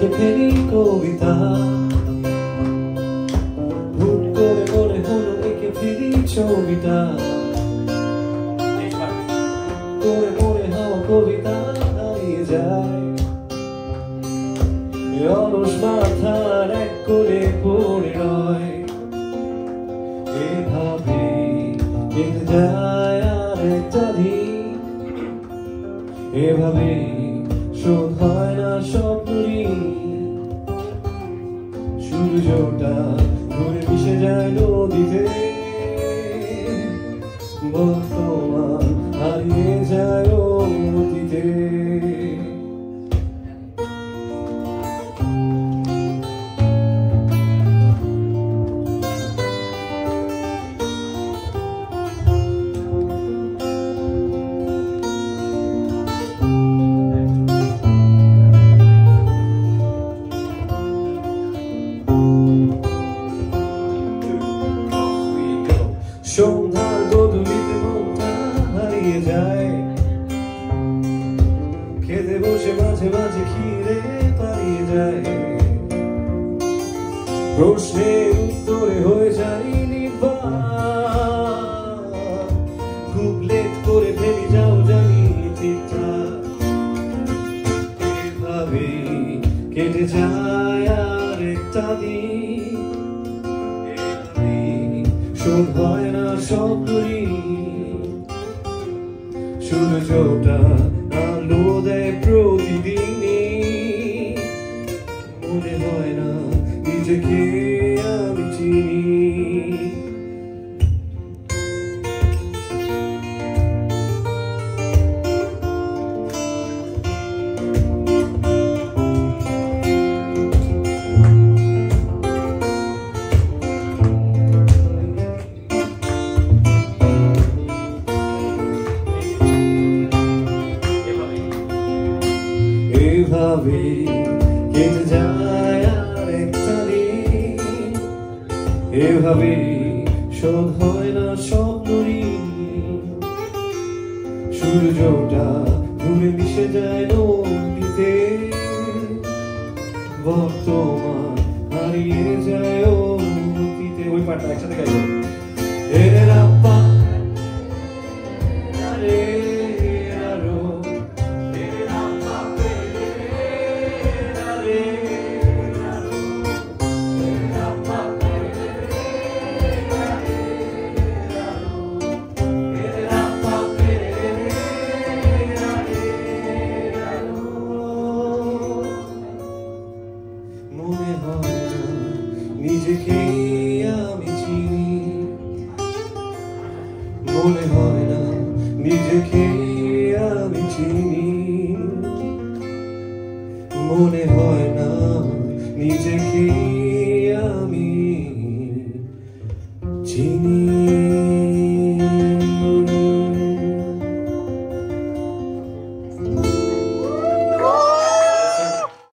লিখে ফেলি কবিতা, হুট করে মনে হলো এঁকে ফেলি ছবিটা, করে মনে হওয়া কবিতা হারিয়ে যায় অলস মাথার এক কোণে পড়ে রয়। এভাবে কেটে যায় আর একটা দিন, এভাবে শোধ হয় না স্বপ্নঋণ। সূর্যটা ঘুরে মিশে যায় নদীতে, বর্তমান হারিয়ে যায় অতীতে। সন্ধ্যার গধূলিতে মনটা হারিয়ে যায়, খেতে বসে মাঝে মাঝে খিদে পালিয়ে যায়। প্রশ্নের উত্তরে হয়ে যায় নির্বাণ, খুব লেট করে ফেলি যাও জানি ঠিকঠাক। এভাবে কেটে যায় আর একটা দিন, শোধ হয় না স্বপ্নঋণ। সূর্যটা আলো দেয় প্রতিদিনই, মনে হয় না নিজেকে আমি চিনি। এভাবে কেটে যায় আর একটা দিন, এভাবে শোধ হয় না স্বপ্নঋণ। সূর্যটা ঘুরে মিশে যায় নদীতে, বর্তমান হারিয়ে যায় অতীতে। ওই পাঠটা একসাথে গাইব। এরে রাপ্পা রে রারো, মনে হয় না নিজেকে আমি চিনি, মনে হয় না নিজেকে আমি চিনি, মনে হয় না নিজেকে